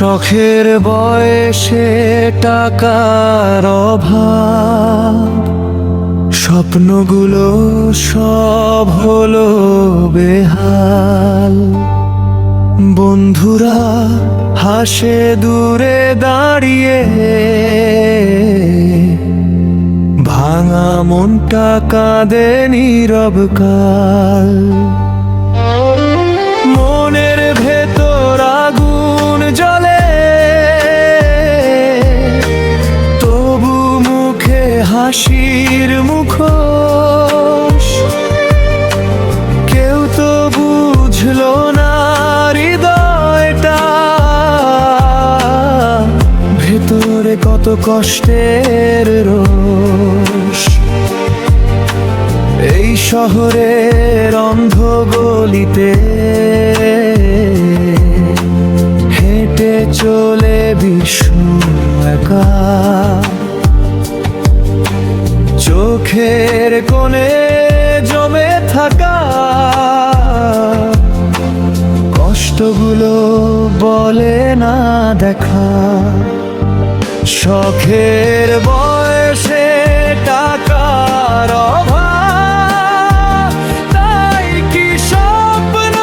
শখের বয়সে টাকার অভাব, স্বপ্নগুলো সব হলো বেহাল। বন্ধুরা হাসে দূরে দাঁড়িয়ে, ভাঙা মনটা কাঁদে নীরব কাল। মনের ভেতর আগুন জ্বলে, তবু মুখে হাসির মুখোশ। কেউ তো বুঝলো না হৃদয়টা, ভেতরে কত কষ্টের রোষ। এই শহরের অন্ধ গলিতে হেঁটে চলে বিষম একা। চোখের কোণে জমে থাকা কষ্টগুলো বলে না দেখা। শখের বয়সে টাকার অভাব, তাই কি স্বপ্ন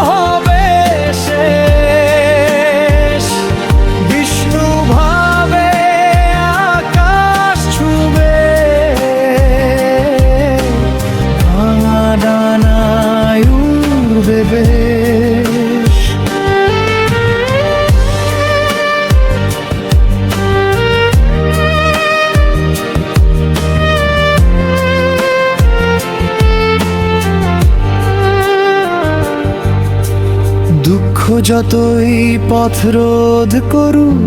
হবে শেষ। বিষ্ণু ভাবে আকাশ ছুবে, ভাঙা ডানায় উড়বে বেশ। দুঃখ যতই পথ রোধ করুক,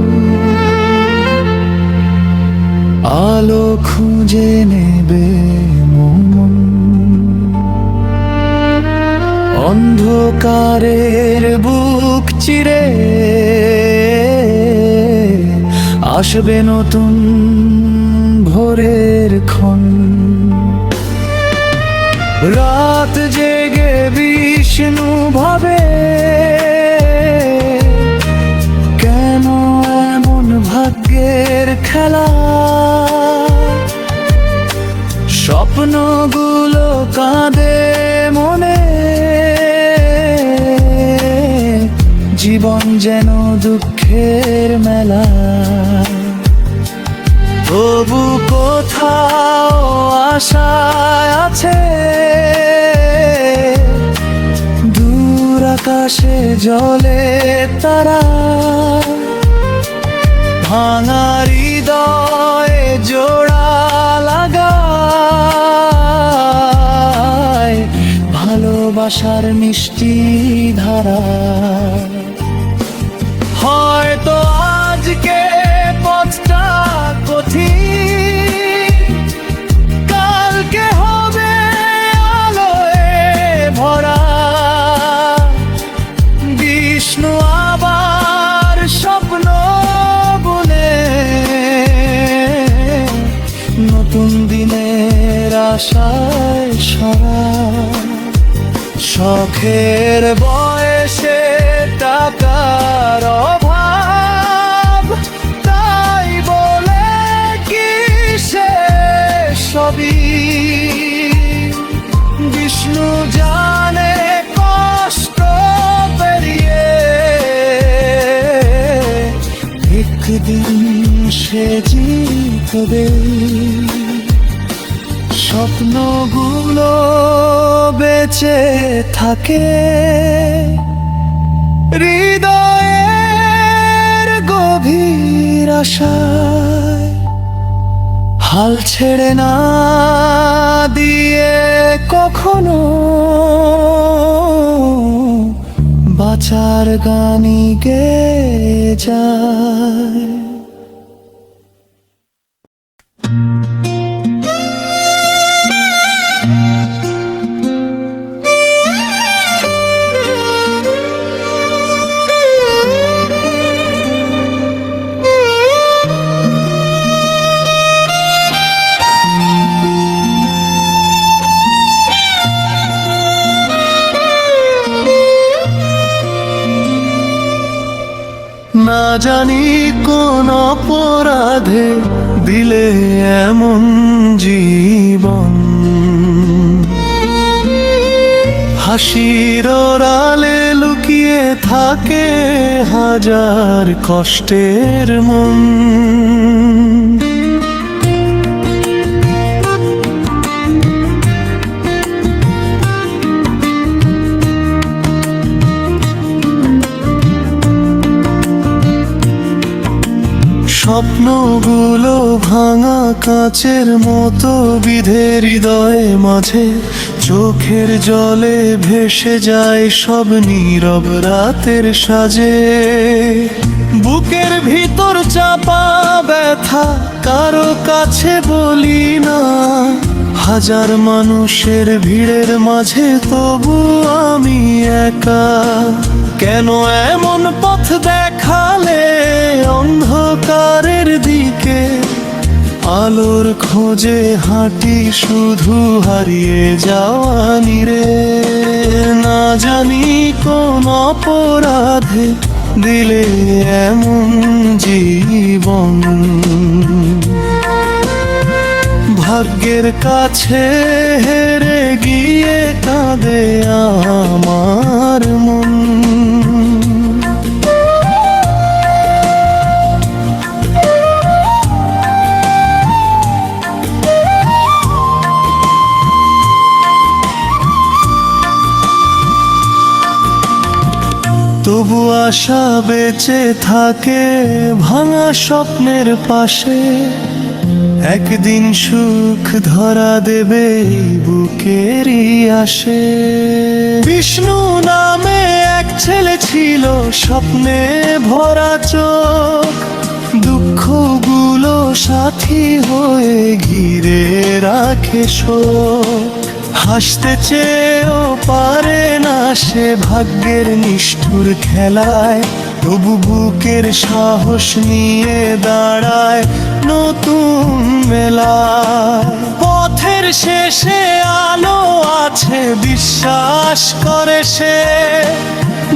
আলো খুঁজে নেবে মন। অন্ধকারের বুক চিরে আসবে নতুন ভোরের ক্ষণ। রাত জেগে বিষ্ণু ভাবে, কেন এমন ভাগ্যের খেলা। স্বপ্নগুলো কাঁদে মনে, জীবন যেন দুঃখের মেলা। তবু কোথাও আশা আছে, দূর আকাশে জ্বলে তারা। ভাঙা হৃদয়ে জোড়া লাগায় ভালোবাসার মিষ্টি ধারা। হয়তো আজকে পথটা কঠিন, কালকে হবে আলোয় ভরা। বিষ্ণু আবার স্বপ্ন বুনে, নতুন দিনের আশায় সরা। শখের বয়সে টাকার অভাব, তাই বলে কি শেষ সবই। বিষ্ণু জানে কষ্ট পেরিয়ে একদিন সে জিতবে। স্বপ্নগুলো বেঁচে থাকে হৃদয়ের গভীর আশায়। হাল ছেড়ে না দিয়ে কখনো, বাঁচার গানি গেয়ে যায়। না জানি কোন অপরাধে দিলে এমন জীবন। হাসির আড়ালে লুকিয়ে থাকে হাজার কষ্টের মন। স্বপ্নগুলো ভাঙা কাচের মতো বিধে হৃদয়ে মাঝে, চোখের জলে ভেসে যায় সব নীরব রাতের সাজে। বুকের ভিতর চাপা ব্যথা কারো কাছে বলি না, হাজার মানুষের ভিড়ের মাঝে তবু আমি একা। কেন এমন পথ দেখালে অন্ধকারের দিকে, আলোর খোঁজে হাঁটি শুধু হারিয়ে যাওয়া নীরে। না জানি কোন অপরাধে দিলে এমন জীবন। ভাগ্যের কাছে হেরে গিয়ে কাঁদে আমার মন। তবু আশা বেঁচে থাকে ভাঙা স্বপ্নের পাশে, একদিন সুখ ধরা দেবে বুকেরই আসে। বিষ্ণু নামে এক ছেলে ছিল স্বপ্নে ভরা চোখ, দুঃখগুলো সাথী হয়ে ঘিরে রাখে শোক। হাসতে চেয়েও পারে না সে ভাগ্যের নিষ্ঠুর খেলায়, তবু বুকের সাহস নিয়ে দাঁড়ায় নতুন মেলায়। পথের শেষে আলো আছে বিশ্বাস করে সে,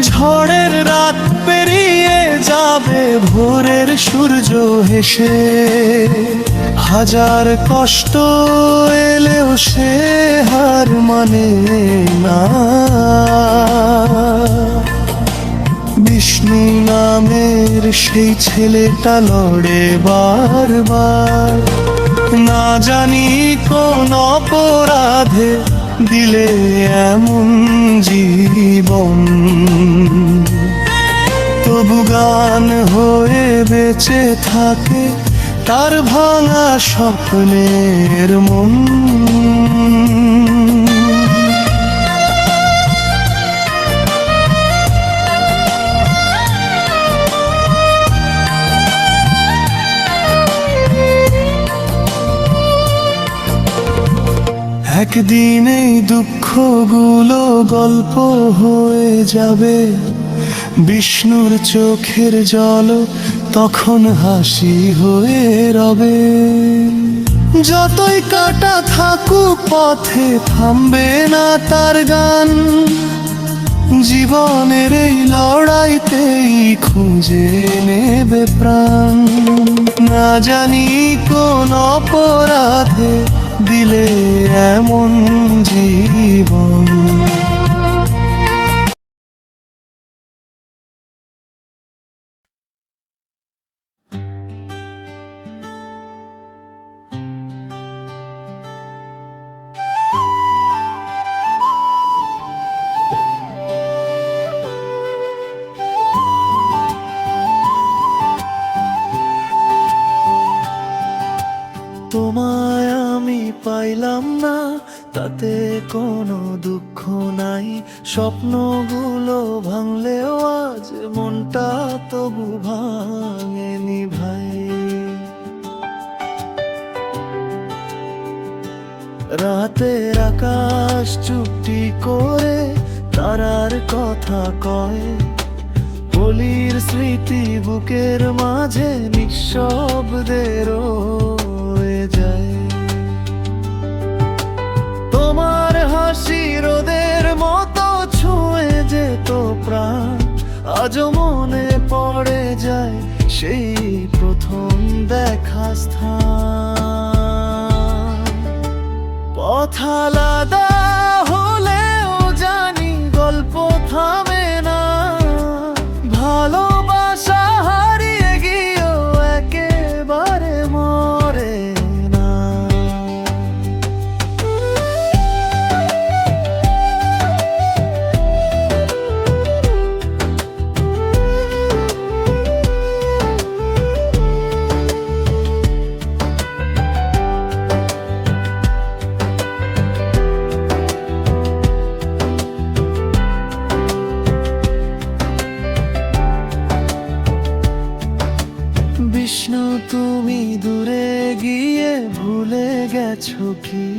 ঝড়ের রাত পেরিয়ে যাবে ভোরের সূর্য হেসে। হাজার কষ্ট এলেও সে হার মানে না, বিষ্ণু নামের সেই ছেলেটা লড়ে বারবার। না জানি কোন অপরাধে দিলে এমন জীবন, তবু গান হয়ে বেঁচে থাকে তার ভাঙা স্বপ্নের মন। একদিন এই দুঃখগুলো গল্প হয়ে যাবে, বিষ্ণুর চোখের জল তখন হাসি হয়ে রবে। যতই কাটা থাকুক পথে থামবে না তার গান, জীবনের এই লড়াইতেই খুঁজে নেবে প্রাণ। না জানি কোন অপরাধে দিলে এমন জীবন। তোমায় আমি পাইলাম না তাতে কোনো দুঃখ নাই, স্বপ্নগুলো ভাঙলেও আজ মনটা তবু ভাঙেনি ভাই। রাতের আকাশ চুপটি করে তারার কথা কয়, হোলির স্মৃতি বুকের মাঝে নিঃশব্দে রয়ে যায়। তোমার হাসি রোদের মতো ছুঁয়ে যেত প্রাণ, আজও মনে পড়ে যায় সেই প্রথম দেখা স্থান। পথ আলাদা হলেও জানি গল্প থামে না, ভালোবাসা হারিয়ে গিয়েও একেবারে মরে না। বিষ্ণু, তুমি দূরে গিয়ে ভুলে গেছো কি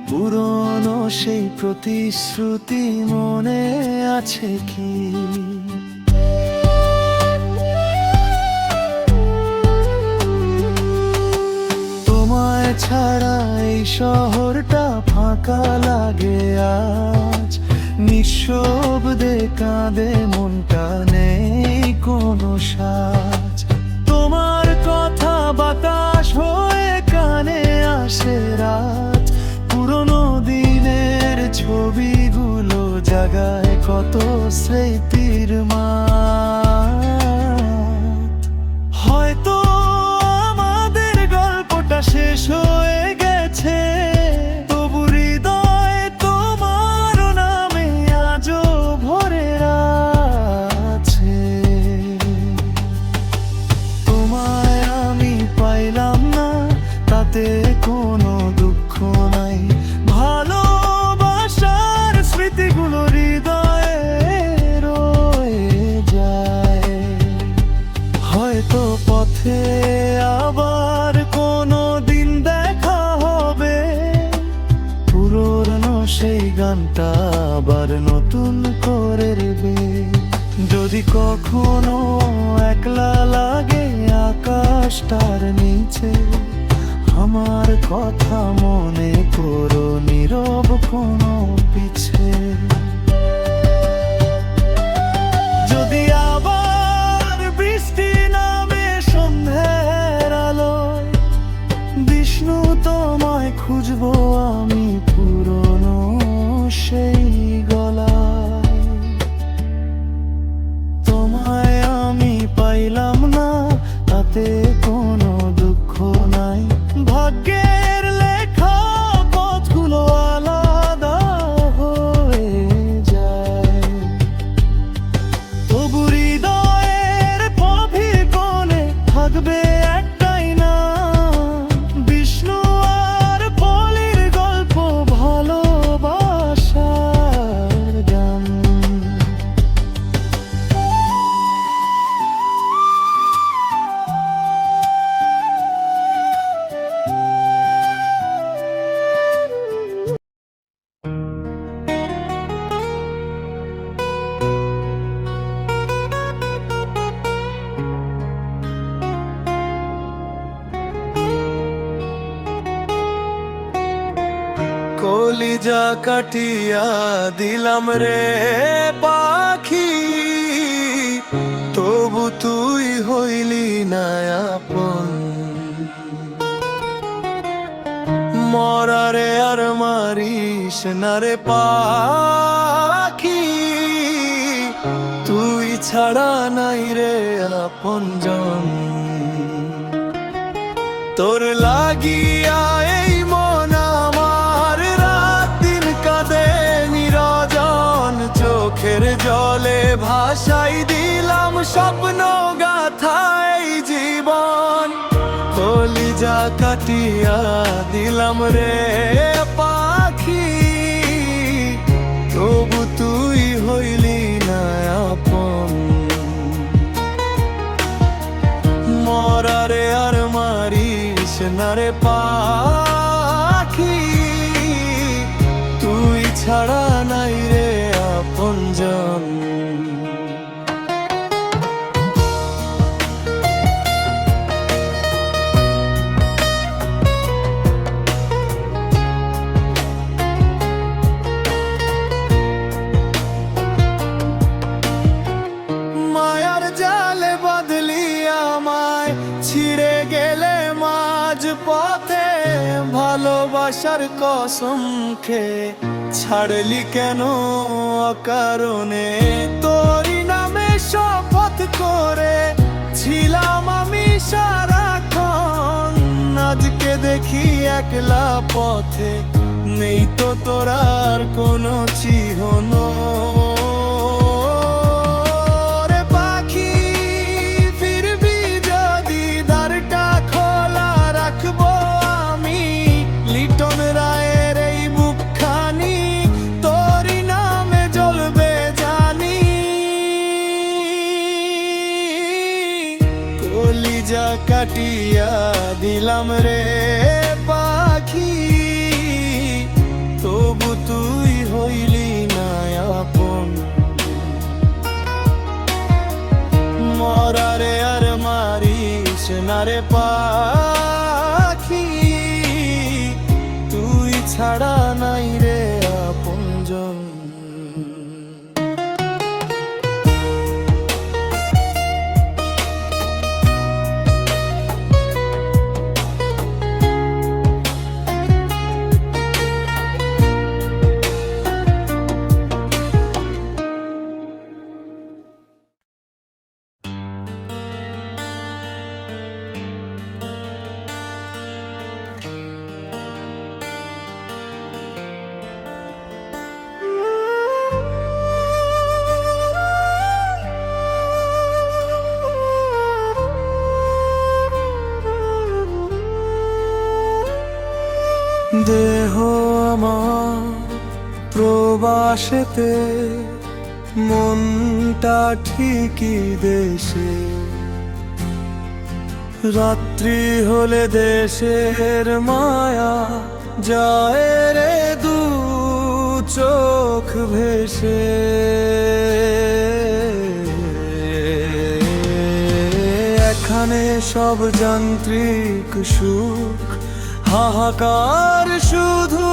পুরনো সেই প্রতিশ্রুতি মনে আছে কি? তোমায় ছাড়া এই শহরটা ফাঁকা লাগে আজ, নিঃশব্দে কাঁদে মনটা, নেই কোনো সাজ। তোমার কথা বাতাস হয়ে কানে আসে রাত, পুরনো দিনের ছবিগুলো জাগায় কত স্মৃতির মাঠ। হয়তো আমাদের গল্পটা শেষ হয়ে গেছে, তবু হৃদয় তোমার নামে আজও ভরে আছে। তোমায় আমি পাইলাম না, তাতে কোনো দুঃখ নাই, ভালোবাসার স্মৃতিগুলো হৃদয়ে রয়ে যায়। হয়তো পথে আবার কোনো দিন দেখা হবে, পুরনো সেই গানটা আবার নতুন করে রেবে। যদি কখনো একলা লাগে আকাশটার নিচে, আমার কথা মনে করো নীরব কোনো পিছে। যদি আবার বৃষ্টি নামে সন্ধ্যের আলোয়, বিষ্ণু তোমায় খুঁজবো আমি পুরনো সেই গলায়। তোমায় আমি পাইলাম না, তাতে কোনো দুঃখ নাই, ভাগ্যের লেখা পথগুলো আলাদা হয়ে যায়। তবু হৃদয়ের গভীর কোণে থাকবে একটাই না, বিষ্ণু আর পলির গল্প, ভালোবাসার গান। কলিজা কাটিয়া দিলাম রে পাখি, তবু তুই হইলি না আপন। মরারে আর মারিস না রে পাখি, তুই ছাড়া নাই রে আপনজন। তোর লাগিয়া এই মন আমার রাত দিন কাঁদে নিরজন, চোখের জলে ভাসাই দিলাম স্বপ্ন গাথা এই জীবন। কলিজা কাটিয়া দিলাম রে পাখি, তবু তুই হইলি না আপন। মরারে আর মারিস না রে পাখি, তুই ছাড়া নাই রে আপনজন। মায়ার জালে বাঁধলি পথে ভালোবাসার কসম খেয়ে ছাড়লি কেন অকারণে? তোরই নামে শপথ করে ছিলাম আমি সারাক্ষণ, আজকে দেখি একলা পথে নেই তো তোর আর কোনো চিহ্ন। রে পাখি ফিরবি যদি, দ্বারটা খোলা রাখবো আমি। লিটন রায়ের এই বুকখানি তোরই নামে জ্বলবে জানি। কলিজা কাটিয়া দিলাম রে পাখি, তবু তুই হইলি না আপন। মরারে আর মারিস না রে পাখি, তুই ছাড়া নাই রে আপনজন। দেহ আমার প্রবাসেতে, মনটা ঠিকই দেশে। রাত্রি হলে দেশের মায়া যায় রে দু চোখ ভেসে। এখানে সব যান্ত্রিক সুখ, হাহাকার শুধু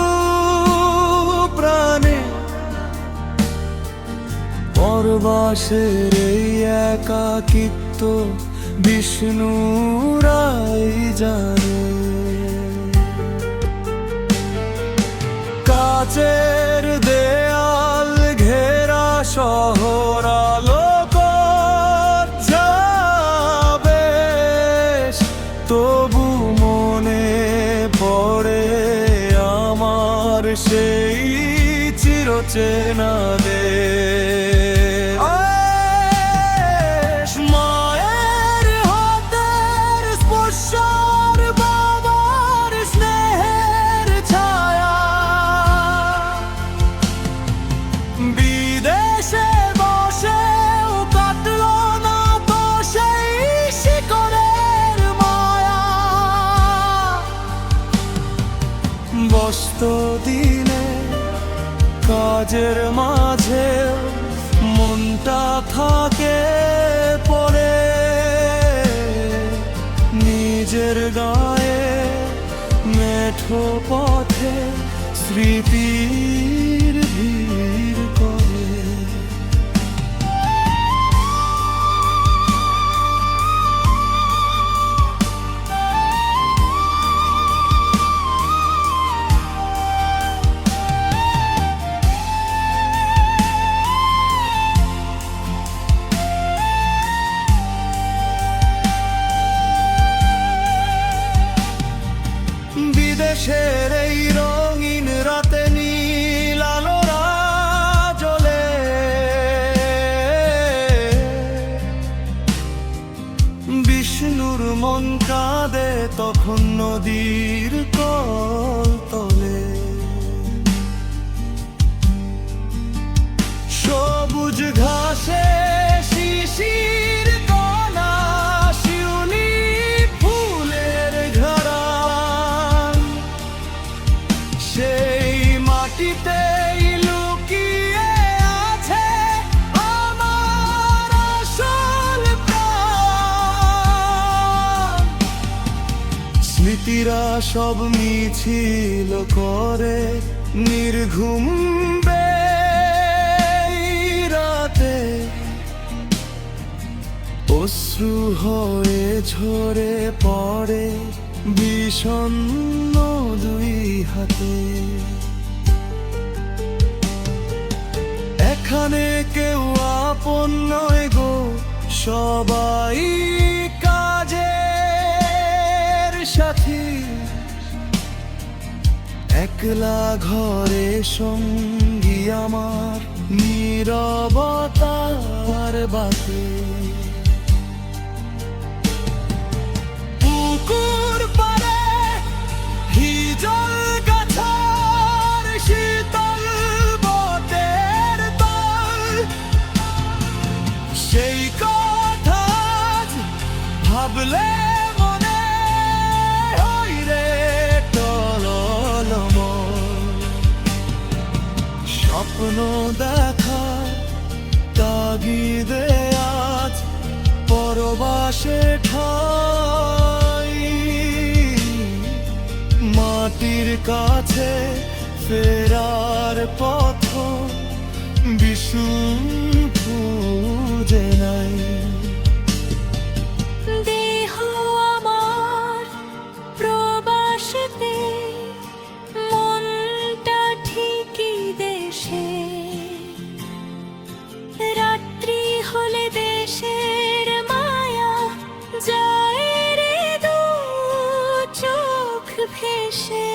প্রাণে। পরবাসের এই একাকিত্ব বিষ্ণুরাই জানে। কাচের দেয়াল ঘেরা শহর আলোক যাবে, তবু মনে পড়ে আমার সেই চিরচেনা দেশ। মায়ের হাতের স্পর্শ, বাবার স্নেহের ছায়া, বিদেশে বসেও কাটলো না তো সেই শিকড়ের মায়া। ব্যস্ত দিনে কাজের মাঝে মনটা থাকে পড়ে, নিজের গায়ে মেঠো পথে স্মৃতির ভিড় করে। বিদেশের এই রঙিন রাতে নীল আলোরা জ্বলে, বিষ্ণুর মন কাঁদে তখন নদীর কল তলে। সবুজ ঘাসে শিশির কণা, শিউলি ফুলের ঘরান, সেই মাটিতেই লুকিয়ে আছে আমার আসল প্রাণ। স্মৃতিরা সব মিছিল করে নির্ঘুম রাতে, অশ্রু হয়ে ঝরে পড়ে বিষণ্ণ দুই হাতে। এখানে কেউ আপন নয় গো, সবাই কাজের সাথী। একলা ঘরে সঙ্গী আমার, নীরবতার বাতে। পুকুর পাড়ে হিজল গাছার শীতল বটের তল, সেই কথা আজ ভাবলে মনে হয় রে টলমল। স্বপ্ন দেখার তাগিদে আজ পরবাসে ঠাই। মাটির কাছে ফেরার পথ বিষুম খুঁজে নাই। দেহ আমার প্রবাসেতে, মনটা ঠিকই দেশে। রাত্রি হলে দেশের মায়া যায় রে দু চোখ ভেসে।